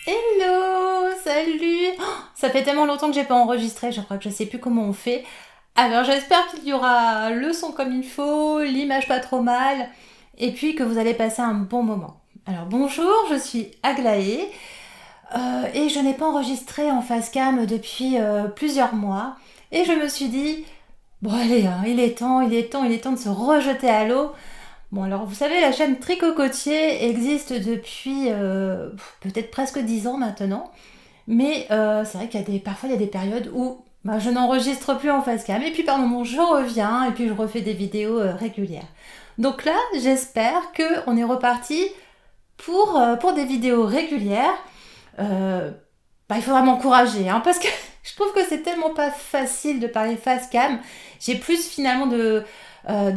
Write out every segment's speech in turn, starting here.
Hello, salut. Ça fait tellement longtemps que j'ai pas enregistré, je crois que je sais plus comment on fait. Alors j'espère qu'il y aura le son comme il faut, l'image pas trop mal, et puis que vous allez passer un bon moment. Alors bonjour, je suis Aglaé, et je n'ai pas enregistré en face cam depuis plusieurs mois, et je me suis dit, bon allez, hein, il est temps de se rejeter à l'eau. Bon alors vous savez, la chaîne Tricocotier existe depuis peut-être presque 10 ans maintenant. Mais c'est vrai qu'il y a parfois il y a des périodes où je n'enregistre plus en face cam. Et puis par moment, je reviens et puis je refais des vidéos régulières. Donc là, j'espère qu'on est reparti pour des vidéos régulières. Euh, il faudra m'encourager, hein, parce que je trouve que c'est tellement pas facile de parler face cam. J'ai plus finalement de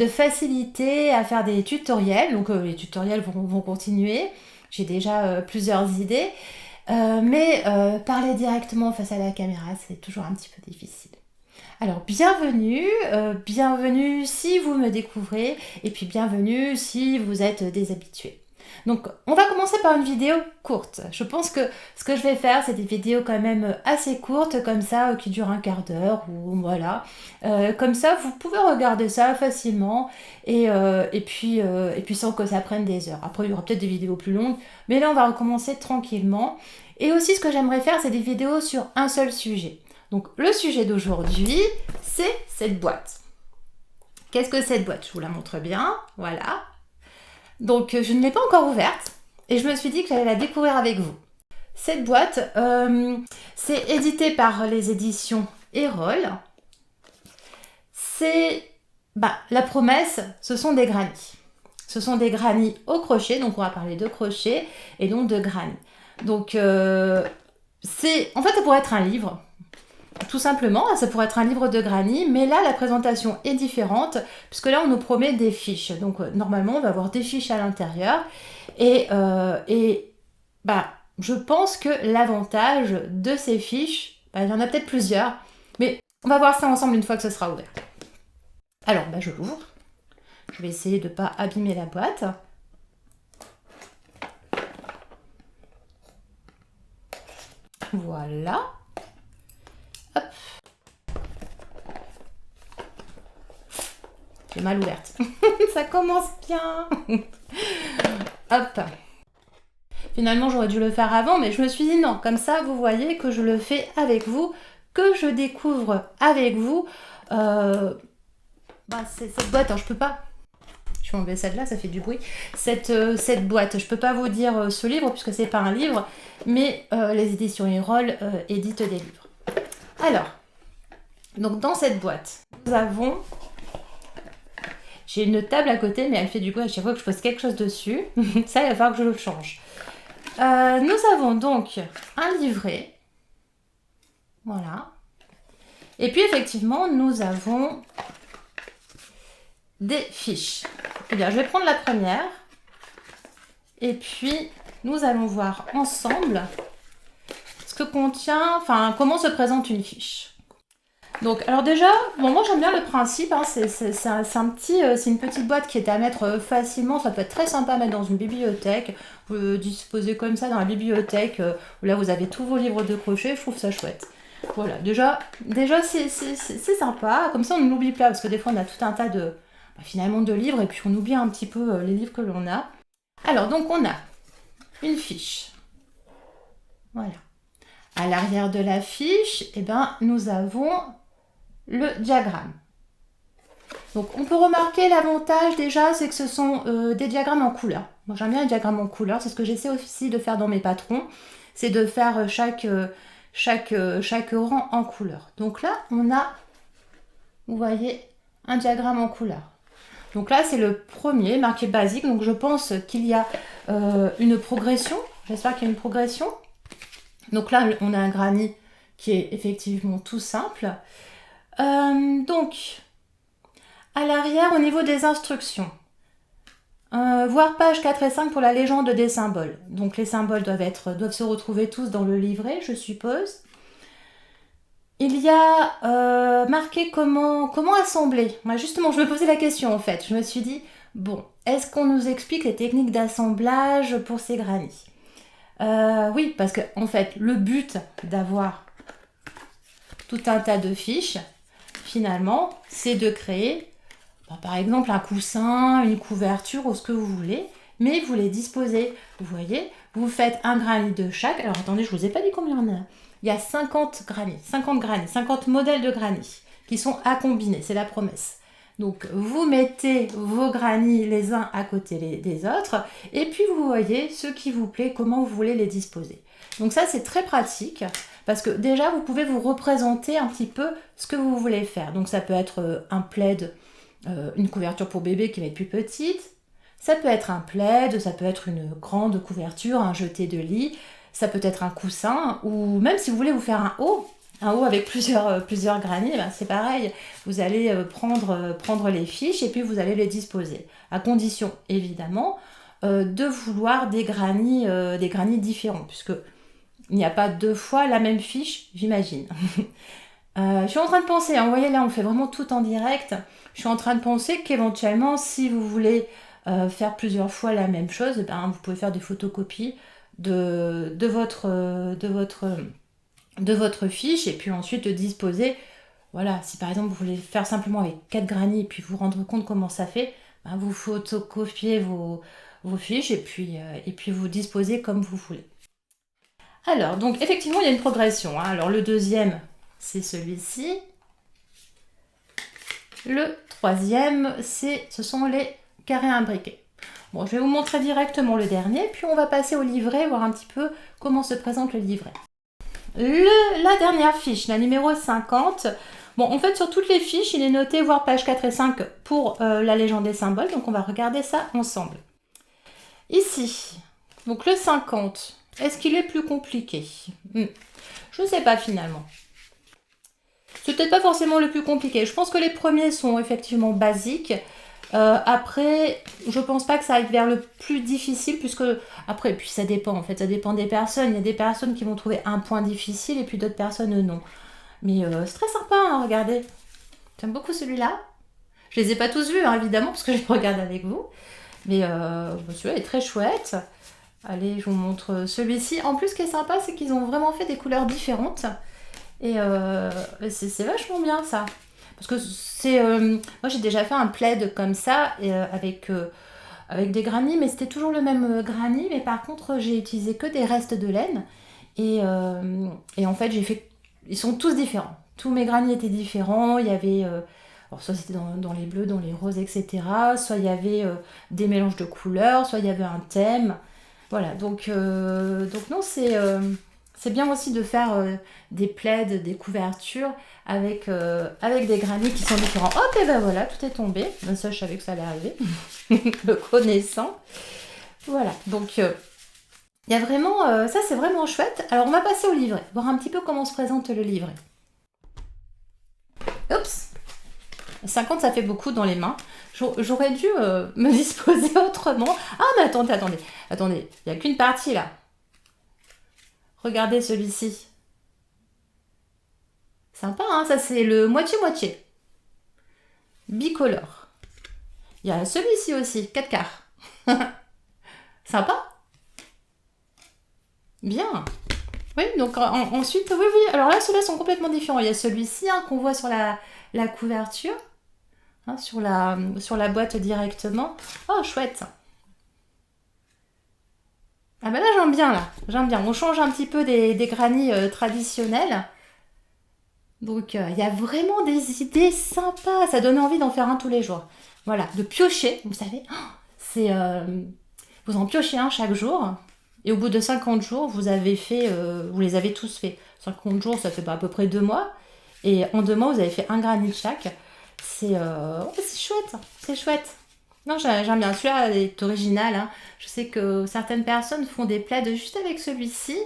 facilité à faire des tutoriels. Donc les tutoriels vont continuer. J'ai déjà plusieurs idées. Mais parler directement face à la caméra, c'est toujours un petit peu difficile. Alors bienvenue si vous me découvrez, et puis bienvenue si vous êtes des habitués. Donc on va commencer par une vidéo courte. Je pense que ce que je vais faire, c'est des vidéos quand même assez courtes, comme ça, qui durent un quart d'heure, ou voilà. Comme ça, vous pouvez regarder ça facilement, et puis sans que ça prenne des heures. Après, il y aura peut-être des vidéos plus longues, mais là, on va recommencer tranquillement. Et aussi, ce que j'aimerais faire, c'est des vidéos sur un seul sujet. Donc le sujet d'aujourd'hui, c'est cette boîte. Qu'est-ce que cette boîte? Je vous la montre bien, voilà. Donc je ne l'ai pas encore ouverte et je me suis dit que j'allais la découvrir avec vous. Cette boîte, c'est édité par les éditions Erol. C'est la promesse, ce sont des granits. Ce sont des granits au crochet, donc on va parler de crochet et donc de granits. Donc en fait ça pourrait être un livre. Tout simplement, ça pourrait être un livre de granit, mais là, la présentation est différente, puisque là, on nous promet des fiches. Donc, normalement, on va avoir des fiches à l'intérieur. Je pense que l'avantage de ces fiches, il y en a peut-être plusieurs, mais on va voir ça ensemble une fois que ce sera ouvert. Alors, je l'ouvre. Je vais essayer de ne pas abîmer la boîte. Voilà. Hop. J'ai mal ouverte. Ça commence bien. Hop. Finalement, j'aurais dû le faire avant, mais je me suis dit non. Comme ça, vous voyez que je le fais avec vous, que je découvre avec vous. C'est cette boîte, je peux pas. Je vais enlever celle-là, ça fait du bruit. Cette boîte, je peux pas vous dire ce livre, puisque c'est pas un livre, mais les éditions Erol éditent des livres. Alors, donc dans cette boîte, nous avons... J'ai une table à côté, mais elle fait du bruit à chaque fois que je pose quelque chose dessus. Ça, il va falloir que je le change. Nous avons donc un livret. Voilà. Et puis, effectivement, nous avons des fiches. Eh bien, je vais prendre la première. Et puis, nous allons voir ensemble ce que contient, comment se présente une fiche. Donc, alors déjà, moi j'aime bien le principe, hein, c'est une petite boîte qui est à mettre facilement, ça peut être très sympa à mettre dans une bibliothèque, vous le disposez comme ça dans la bibliothèque, où là vous avez tous vos livres de crochet, je trouve ça chouette. Voilà, déjà c'est sympa, comme ça on ne l'oublie pas, parce que des fois on a tout un tas finalement de livres, et puis on oublie un petit peu les livres que l'on a. Alors donc on a une fiche, voilà. À l'arrière de la fiche, nous avons le diagramme. Donc on peut remarquer l'avantage déjà, c'est que ce sont des diagrammes en couleur. Moi j'aime bien les diagrammes en couleur, c'est ce que j'essaie aussi de faire dans mes patrons, c'est de faire chaque rang en couleur. Donc là on a, vous voyez, un diagramme en couleur. Donc là c'est le premier, marqué basique, donc je pense qu'il y a une progression, j'espère qu'il y a une progression. Donc là on a un granit qui est effectivement tout simple. Donc, à l'arrière, au niveau des instructions, voir pages 4 et 5 pour la légende des symboles. Donc, les symboles doivent se retrouver tous dans le livret, je suppose. Il y a marqué comment assembler. Moi, justement, je me posais la question, en fait. Je me suis dit, bon, est-ce qu'on nous explique les techniques d'assemblage pour ces granits ? Oui, parce que en fait, le but d'avoir tout un tas de fiches, finalement, c'est de créer, par exemple, un coussin, une couverture ou ce que vous voulez, mais vous les disposez. Vous voyez, vous faites un granny de chaque. Alors attendez, je vous ai pas dit combien il y en a. Il y a 50 granny, 50 modèles de granny qui sont à combiner, c'est la promesse. Donc vous mettez vos granny les uns à côté des autres et puis vous voyez ce qui vous plaît, comment vous voulez les disposer. Donc ça c'est très pratique parce que déjà vous pouvez vous représenter un petit peu ce que vous voulez faire. Donc ça peut être un plaid, une couverture pour bébé qui va être plus petite. Ça peut être un plaid, ça peut être une grande couverture, un jeté de lit, ça peut être un coussin, ou même si vous voulez vous faire un haut avec plusieurs granny, ben c'est pareil. Vous allez prendre les fiches et puis vous allez les disposer. À condition, évidemment, de vouloir des granny différents, puisque il n'y a pas deux fois la même fiche, j'imagine. Je suis en train de penser, vous voyez là, on fait vraiment tout en direct. Je suis en train de penser qu'éventuellement, si vous voulez faire plusieurs fois la même chose, ben, vous pouvez faire des photocopies de votre fiche et puis ensuite disposer. Voilà, si par exemple vous voulez faire simplement avec 4 granny et puis vous rendre compte comment ça fait, ben, vous photocopiez vos fiches et puis vous disposez comme vous voulez. Alors, donc effectivement, il y a une progression. Hein. Alors le deuxième, c'est celui-ci. Le troisième, ce sont les carrés imbriqués. Bon, je vais vous montrer directement le dernier, puis on va passer au livret, voir un petit peu comment se présente le livret. La dernière fiche, la numéro 50. Bon, en fait, sur toutes les fiches, il est noté voir page 4 et 5 pour la légende des symboles, donc on va regarder ça ensemble. Ici, donc le 50, est-ce qu'il est plus compliqué? Je ne sais pas finalement. C'est peut-être pas forcément le plus compliqué. Je pense que les premiers sont effectivement basiques. Après, je pense pas que ça aille vers le plus difficile, puisque après, puis ça dépend en fait, ça dépend des personnes. Il y a des personnes qui vont trouver un point difficile et puis d'autres personnes non. Mais c'est très sympa, hein, regardez. J'aime beaucoup celui-là. Je les ai pas tous vus, hein, évidemment, parce que je les regarde avec vous. Mais celui-là est très chouette. Allez, je vous montre celui-ci. En plus, ce qui est sympa, c'est qu'ils ont vraiment fait des couleurs différentes. Et c'est vachement bien ça. Parce que c'est... moi j'ai déjà fait un plaid comme ça avec des granny, mais c'était toujours le même granny. Mais par contre j'ai utilisé que des restes de laine. Et en fait j'ai fait... Ils sont tous différents. Tous mes granny étaient différents. Il y avait... alors soit c'était dans les bleus, dans les roses, etc. Soit il y avait des mélanges de couleurs, soit il y avait un thème. Voilà, donc non, c'est bien aussi de faire des plaids, des couvertures avec des granny qui sont différents. Hop, et ben voilà, tout est tombé. Ben ça, je savais que ça allait arriver, le connaissant. Voilà, donc il y a vraiment... ça, c'est vraiment chouette. Alors, on va passer au livret, voir un petit peu comment se présente le livret. Oups, 50, ça fait beaucoup dans les mains. J'aurais dû me disposer autrement. Ah, mais attendez. Il n'y a qu'une partie, là. Regardez celui-ci. Sympa, hein, ça c'est le moitié-moitié. Bicolore. Il y a celui-ci aussi, 4 quarts. Sympa. Bien. Oui, donc ensuite, oui. Alors là, ceux-là sont complètement différents. Il y a celui-ci hein, qu'on voit sur la couverture, hein, sur la boîte directement. Oh, chouette. Ah ben là, j'aime bien, là. J'aime bien. On change un petit peu des granny traditionnels. Donc, il y a vraiment des idées sympas. Ça donne envie d'en faire un tous les jours. Voilà, de piocher, vous savez. C'est... vous en piochez un chaque jour. Et au bout de 50 jours, vous les avez tous fait. 50 jours, ça fait à peu près 2 mois. Et en 2 mois, vous avez fait un granny de chaque. C'est chouette. C'est chouette. Non, j'aime bien. Celui-là est original. Hein. Je sais que certaines personnes font des plaids juste avec celui-ci.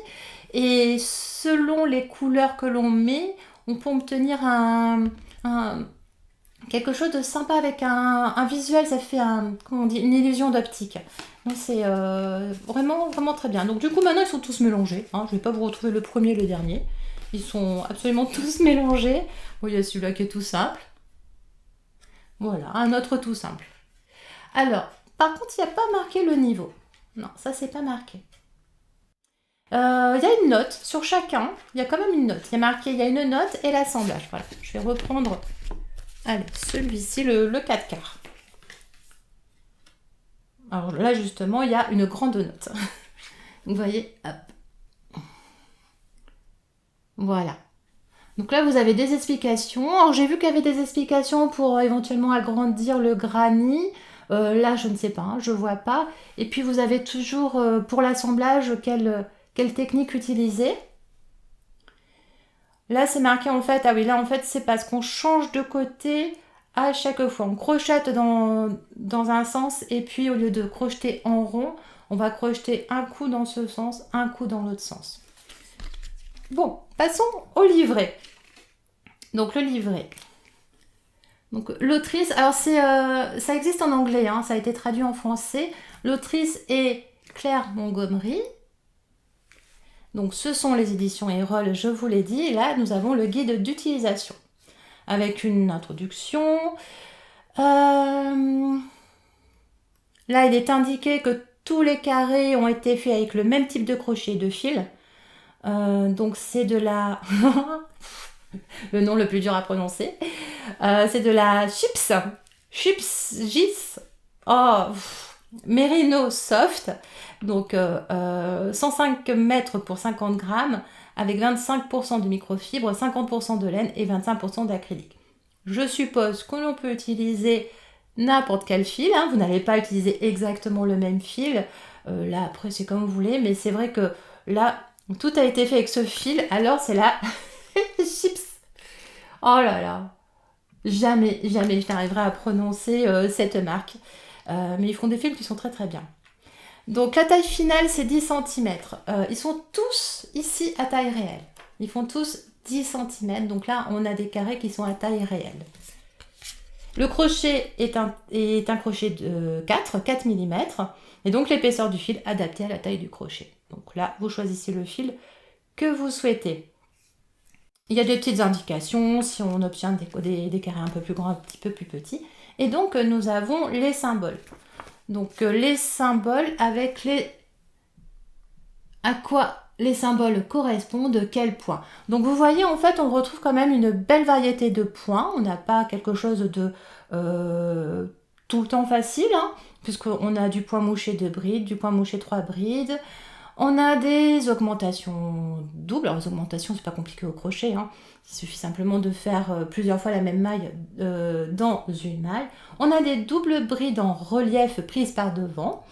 Et selon les couleurs que l'on met, on peut obtenir quelque chose de sympa avec un visuel. Ça fait comment on dit, une illusion d'optique. Donc c'est vraiment, vraiment très bien. Donc du coup, maintenant, ils sont tous mélangés. Hein. Je ne vais pas vous retrouver le premier et le dernier. Ils sont absolument tous mélangés. Bon, il y a celui-là qui est tout simple. Voilà, un autre tout simple. Alors, par contre, il n'y a pas marqué le niveau. Non, ça, c'est pas marqué. Il y a une note sur chacun. Il y a quand même une note. Il y a marqué, il y a une note et l'assemblage. Voilà, je vais reprendre, allez, celui-ci, le 4 quarts. Alors là, justement, il y a une grande note. Vous voyez, hop. Voilà. Donc là, vous avez des explications. Alors, j'ai vu qu'il y avait des explications pour éventuellement agrandir le granit. Là, je ne sais pas, hein, je ne vois pas. Et puis, vous avez toujours, pour l'assemblage, quelle technique utiliser. Là, c'est marqué en fait, ah oui, là, en fait, c'est parce qu'on change de côté à chaque fois. On crochette dans un sens et puis, au lieu de crocheter en rond, on va crocheter un coup dans ce sens, un coup dans l'autre sens. Bon, passons au livret. Donc le livret. Donc l'autrice, alors ça existe en anglais, hein, ça a été traduit en français. L'autrice est Claire Montgomery. Donc ce sont les éditions Erol, je vous l'ai dit. Et là, nous avons le guide d'utilisation avec une introduction. Là, il est indiqué que tous les carrés ont été faits avec le même type de crochet de fil. Donc c'est de la... le nom le plus dur à prononcer. C'est de la Chips Merino Soft. Donc 105 mètres pour 50 grammes avec 25% de microfibre, 50% de laine et 25% d'acrylique. Je suppose que l'on peut utiliser n'importe quel fil. Hein. Vous n'allez pas utiliser exactement le même fil. Là, après, c'est comme vous voulez. Mais c'est vrai que là, tout a été fait avec ce fil. Alors, c'est la Chips. Oh là là. Jamais je n'arriverai à prononcer cette marque. Mais ils font des fils qui sont très très bien. Donc la taille finale, c'est 10 cm. Ils sont tous ici à taille réelle. Ils font tous 10 cm. Donc là, on a des carrés qui sont à taille réelle. Le crochet est un crochet de 4 mm. Et donc l'épaisseur du fil adaptée à la taille du crochet. Donc là, vous choisissez le fil que vous souhaitez. Il y a des petites indications si on obtient des carrés un peu plus grands, un petit peu plus petits. Et donc, nous avons les symboles. Donc, les symboles avec à quoi les symboles correspondent, quels points. Donc, vous voyez, en fait, on retrouve quand même une belle variété de points. On n'a pas quelque chose de tout le temps facile, hein, puisqu'on a du point mouché 2 brides, du point mouché 3 brides. On a des augmentations doubles. Alors, les augmentations, c'est pas compliqué au crochet. Hein. Il suffit simplement de faire plusieurs fois la même maille dans une maille. On a des doubles brides en relief prises par devant.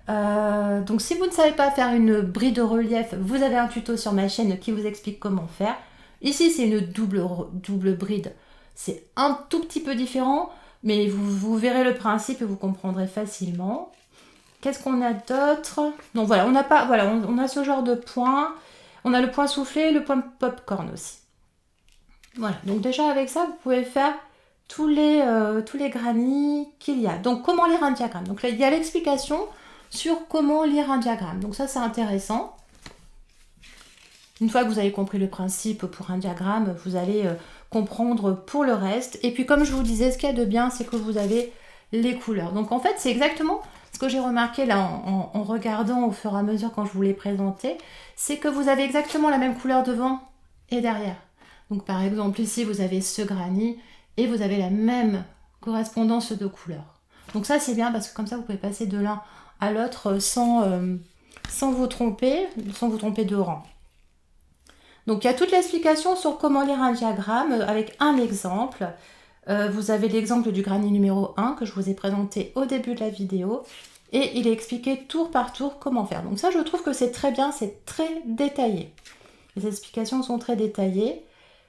Donc, si vous ne savez pas faire une bride de relief, vous avez un tuto sur ma chaîne qui vous explique comment faire. Ici, c'est une double bride. C'est un tout petit peu différent, mais vous verrez le principe et vous comprendrez facilement. Qu'est-ce qu'on a d'autre? Donc voilà, on a ce genre de points. On a le point soufflé, le point popcorn aussi. Voilà, donc déjà avec ça, vous pouvez faire tous les granits qu'il y a. Donc comment lire un diagramme? Donc là, il y a l'explication sur comment lire un diagramme. Donc ça, c'est intéressant. Une fois que vous avez compris le principe pour un diagramme, vous allez comprendre pour le reste. Et puis comme je vous disais, ce qu'il y a de bien, c'est que vous avez les couleurs. Donc en fait, c'est exactement... Ce que j'ai remarqué là en regardant au fur et à mesure quand je vous l'ai présenté, c'est que vous avez exactement la même couleur devant et derrière. Donc par exemple ici vous avez ce granit et vous avez la même correspondance de couleurs. Donc ça c'est bien parce que comme ça vous pouvez passer de l'un à l'autre sans vous tromper de rang. Donc il y a toute l'explication sur comment lire un diagramme avec un exemple. Vous avez l'exemple du granit numéro 1 que je vous ai présenté au début de la vidéo et il est expliqué tour par tour comment faire. Donc ça, je trouve que c'est très bien, c'est très détaillé. Les explications sont très détaillées.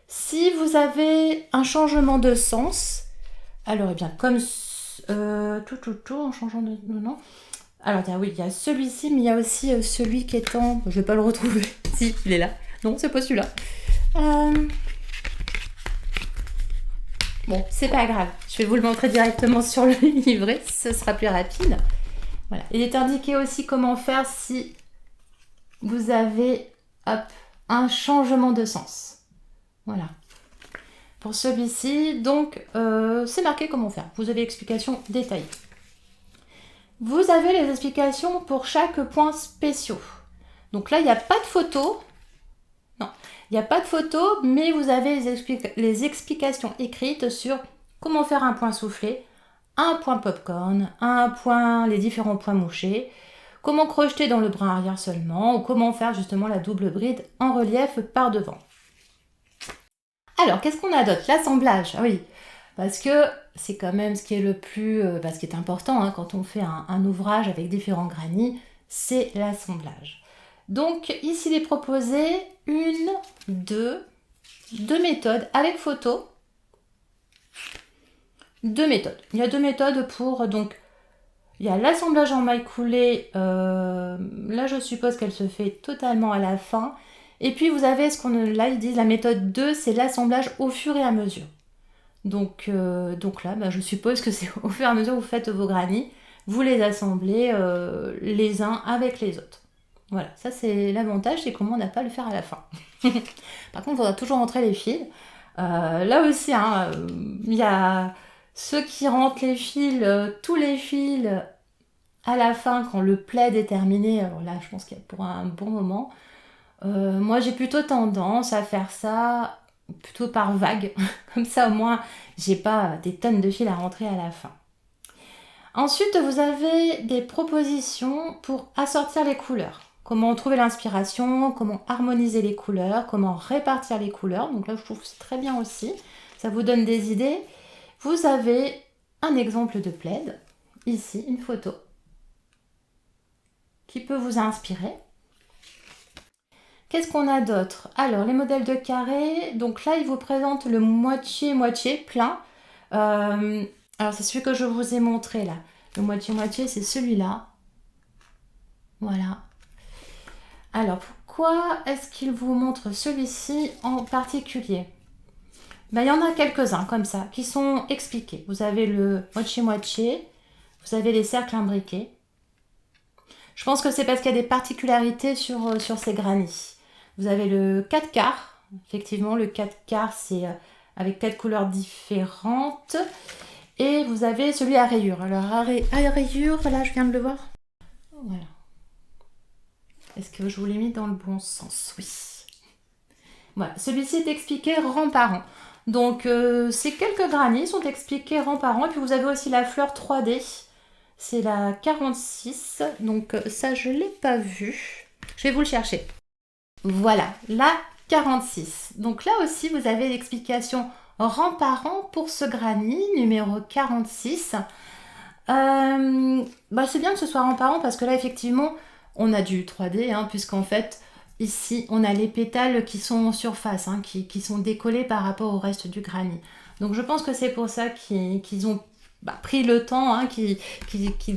Si vous avez un changement de sens, alors eh bien comme en changeant de nom. Alors oui, il y a celui-ci, mais il y a aussi celui qui est en... Je vais pas le retrouver. Si, il est là. Non, c'est pas celui-là. Bon, c'est pas grave, je vais vous le montrer directement sur le livret, ce sera plus rapide. Voilà. Il est indiqué aussi comment faire si vous avez un changement de sens. Voilà. Pour celui-ci, donc, c'est marqué comment faire. Vous avez l'explication détaillée. Vous avez les explications pour chaque point spéciaux. Donc là, il n'y a pas de photo. Non, il n'y a pas de photo, mais vous avez les explications écrites sur comment faire un point soufflé, un point popcorn, les différents points mouchés, comment crocheter dans le brin arrière seulement, ou comment faire justement la double bride en relief par devant. Alors, qu'est-ce qu'on a d'autre? L'assemblage, ah oui, parce que c'est quand même ce qui est le plus, ce qui est important hein, quand on fait un ouvrage avec différents granits, c'est l'assemblage. Donc ici, il est proposé deux méthodes avec photo. Deux méthodes. Il y a deux méthodes pour, donc, il y a l'assemblage en maille coulée, là je suppose qu'elle se fait totalement à la fin. Et puis vous avez ce qu'on, là ils disent la méthode 2, c'est l'assemblage au fur et à mesure. Donc là, je suppose que c'est au fur et à mesure que vous faites vos granits, vous les assemblez les uns avec les autres. Voilà, ça c'est l'avantage, c'est qu'on n'a pas à le faire à la fin. Par contre, il faudra toujours rentrer les fils. Là aussi, il y a ceux qui rentrent les fils, tous les fils à la fin quand le plaid est terminé. Alors là, je pense qu'il y a pour un bon moment. Moi, j'ai plutôt tendance à faire ça plutôt par vague. Comme ça, au moins, j'ai pas des tonnes de fils à rentrer à la fin. Ensuite, vous avez des propositions pour assortir les couleurs. Comment trouver l'inspiration, comment harmoniser les couleurs, comment répartir les couleurs. Donc là, je trouve que c'est très bien aussi. Ça vous donne des idées. Vous avez un exemple de plaid. Ici, une photo qui peut vous inspirer. Qu'est-ce qu'on a d'autre? Alors, les modèles de carré. Donc là, il vous présente le moitié-moitié plein. Alors, c'est celui que je vous ai montré là. Le moitié-moitié, c'est celui-là. Voilà. Alors, pourquoi est-ce qu'il vous montre celui-ci en particulier? Il y en a quelques-uns comme ça, qui sont expliqués. Vous avez le moitié-moitié, vous avez les cercles imbriqués. Je pense que c'est parce qu'il y a des particularités sur ces granits. Vous avez le 4 quarts. Effectivement, le 4 quarts, c'est avec 4 couleurs différentes. Et vous avez celui à rayures. Alors, à rayures, voilà, je viens de le voir. Voilà. Est-ce que je vous l'ai mis dans le bon sens? Oui. Voilà, celui-ci est expliqué rang par rang. Donc, ces quelques granits sont expliqués rang par rang. Et puis, vous avez aussi la fleur 3D. C'est la 46. Donc, ça, je ne l'ai pas vu. Je vais vous le chercher. Voilà, la 46. Donc là aussi, vous avez l'explication rang par rang pour ce granit, numéro 46. C'est bien que ce soit rang par rang parce que là, effectivement, on a du 3D, puisqu'en fait, ici, on a les pétales qui sont en surface, qui sont décollés par rapport au reste du granit. Donc je pense que c'est pour ça qu'ils ont pris le temps, qu'ils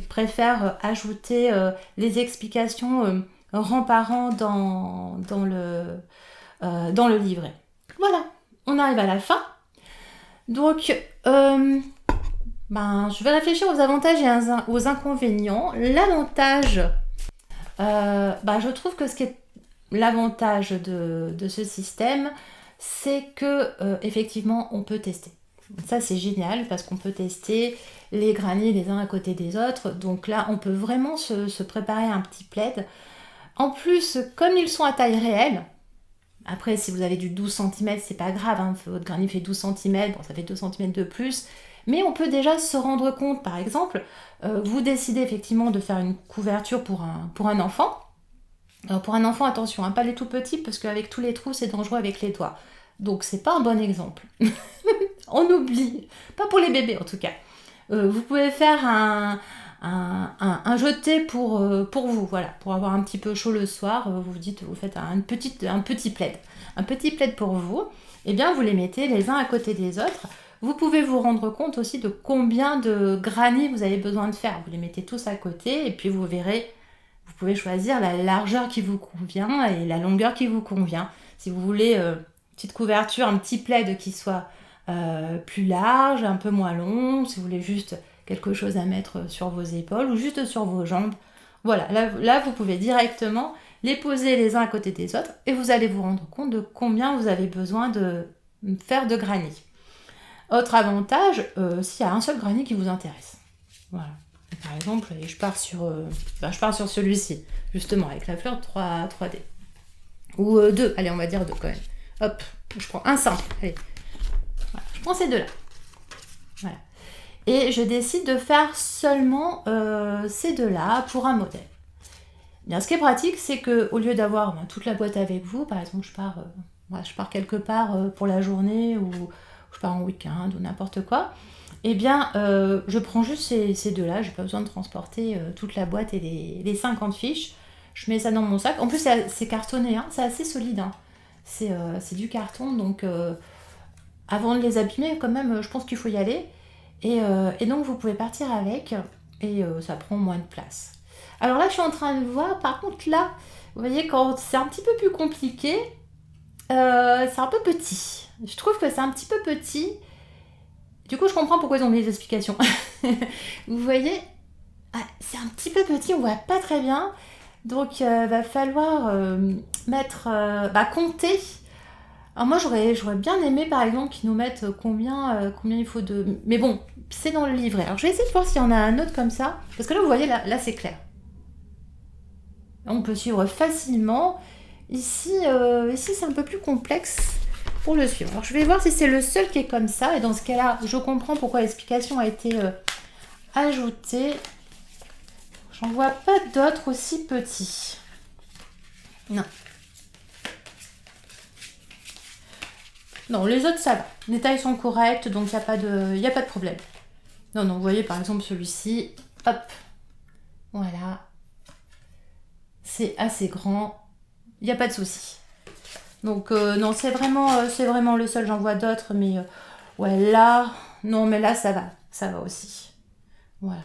préfèrent ajouter les explications rang par rang dans le livret. Voilà, on arrive à la fin. Donc, je vais réfléchir aux avantages et aux inconvénients. L'avantage, je trouve que ce qui est l'avantage de ce système, c'est que effectivement, on peut tester. Ça, c'est génial parce qu'on peut tester les granits les uns à côté des autres. Donc là, on peut vraiment se préparer un petit plaid. En plus, comme ils sont à taille réelle, après, si vous avez du 12 cm, c'est pas grave, votre granit fait 12 cm, ça fait 2 cm de plus, mais on peut déjà se rendre compte, par exemple, vous décidez effectivement de faire une couverture pour un enfant. Alors pour un enfant, attention, pas les tout petits, parce qu'avec tous les trous, c'est dangereux avec les doigts. Donc c'est pas un bon exemple. On oublie, pas pour les bébés en tout cas. Vous pouvez faire un jeté pour vous, voilà, pour avoir un petit peu chaud le soir. Vous faites un petit plaid. Un petit plaid pour vous. Eh bien, vous les mettez les uns à côté des autres. Vous pouvez vous rendre compte aussi de combien de granits vous avez besoin de faire. Vous les mettez tous à côté et puis vous verrez, vous pouvez choisir la largeur qui vous convient et la longueur qui vous convient. Si vous voulez une petite couverture, un petit plaid qui soit plus large, un peu moins long, si vous voulez juste quelque chose à mettre sur vos épaules ou juste sur vos jambes. Voilà, là vous pouvez directement les poser les uns à côté des autres et vous allez vous rendre compte de combien vous avez besoin de faire de granit. Autre avantage, s'il y a un seul granit qui vous intéresse. Voilà. Par exemple, allez, je pars sur celui-ci, justement, avec la fleur 3D. Ou 2, allez, on va dire 2 quand même. Hop, je prends un simple, allez. Voilà, je prends ces deux-là. Voilà. Et je décide de faire seulement ces deux-là pour un modèle. Bien, ce qui est pratique, c'est qu'au lieu d'avoir toute la boîte avec vous, par exemple, je pars quelque part pour la journée ou je pars en week-end ou n'importe quoi, eh bien, je prends juste ces deux-là, j'ai pas besoin de transporter toute la boîte et les 50 fiches. Je mets ça dans mon sac. En plus, c'est cartonné, hein, c'est assez solide. Hein. C'est du carton, donc avant de les abîmer, quand même, je pense qu'il faut y aller. Et donc, vous pouvez partir avec et ça prend moins de place. Alors là, je suis en train de voir, par contre, là, vous voyez, quand c'est un petit peu plus compliqué, c'est un peu petit. Je trouve que c'est un petit peu petit. Du coup, je comprends pourquoi ils ont mis les explications. Vous voyez, c'est un petit peu petit, on voit pas très bien. Donc, va falloir compter. Alors moi, j'aurais bien aimé, par exemple, qu'ils nous mettent combien il faut de... Mais bon, c'est dans le livret. Alors, je vais essayer de voir s'il y en a un autre comme ça. Parce que là, vous voyez, là c'est clair. On peut suivre facilement. Ici c'est un peu plus complexe pour le suivre. Alors, je vais voir si c'est le seul qui est comme ça. Et dans ce cas-là, je comprends pourquoi l'explication a été ajoutée. J'en vois pas d'autres aussi petits. Non. Non, les autres, ça va. Les tailles sont correctes, donc il n'y a pas de problème. Non, vous voyez, par exemple, celui-ci. Hop. Voilà. C'est assez grand. Il n'y a pas de souci. Donc, non, c'est vraiment le seul. J'en vois d'autres, mais ouais, là... Non, mais là, ça va. Ça va aussi. Voilà.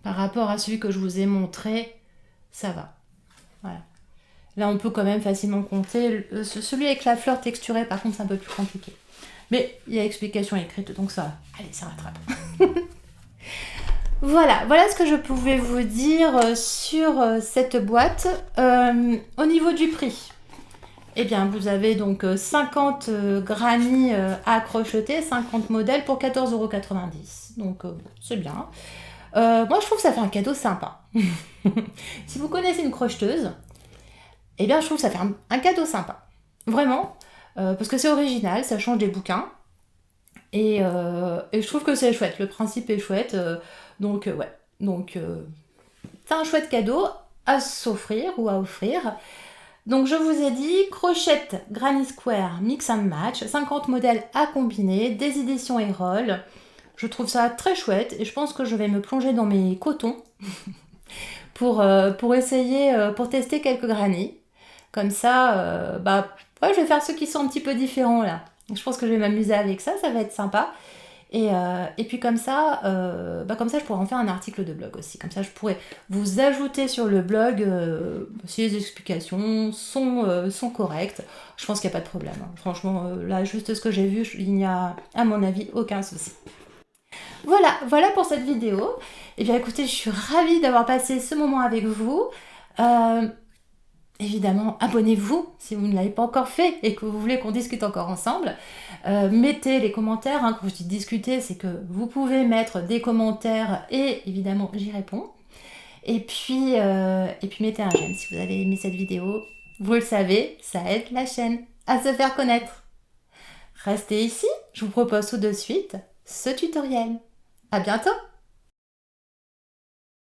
Par rapport à celui que je vous ai montré, ça va. Voilà. Là, on peut quand même facilement compter. Celui avec la fleur texturée, par contre, c'est un peu plus compliqué. Mais il y a explication écrite, donc ça va. Allez, ça rattrape. Voilà ce que je pouvais vous dire sur cette boîte. Au niveau du prix, eh bien, vous avez donc 50 granny à crocheter, 50 modèles pour 14,90 €. Donc, c'est bien. Moi, je trouve que ça fait un cadeau sympa. Si vous connaissez une crocheteuse, eh bien, je trouve que ça fait un cadeau sympa. Vraiment. Parce que c'est original, ça change des bouquins. Et je trouve que c'est chouette. Le principe est chouette. Donc, ouais. Donc, c'est un chouette cadeau à s'offrir ou à offrir. Donc, je vous ai dit, Crochette Granny Square Mix and Match, 50 modèles à combiner, des éditions Erol. Je trouve ça très chouette et je pense que je vais me plonger dans mes cotons pour essayer, pour tester quelques granny. Comme ça, je vais faire ceux qui sont un petit peu différents là. Je pense que je vais m'amuser avec ça, ça va être sympa. Et puis comme ça, je pourrais en faire un article de blog aussi. Comme ça, je pourrais vous ajouter sur le blog si les explications sont correctes. Je pense qu'il n'y a pas de problème. Hein. Franchement, là, juste ce que j'ai vu, il n'y a, à mon avis, aucun souci. Voilà pour cette vidéo. Et bien écoutez, je suis ravie d'avoir passé ce moment avec vous. Évidemment, abonnez-vous si vous ne l'avez pas encore fait et que vous voulez qu'on discute encore ensemble. Mettez les commentaires. Hein, quand je dis discuter, c'est que vous pouvez mettre des commentaires et évidemment, j'y réponds. Et puis mettez un j'aime si vous avez aimé cette vidéo. Vous le savez, ça aide la chaîne à se faire connaître. Restez ici, je vous propose tout de suite ce tutoriel. À bientôt!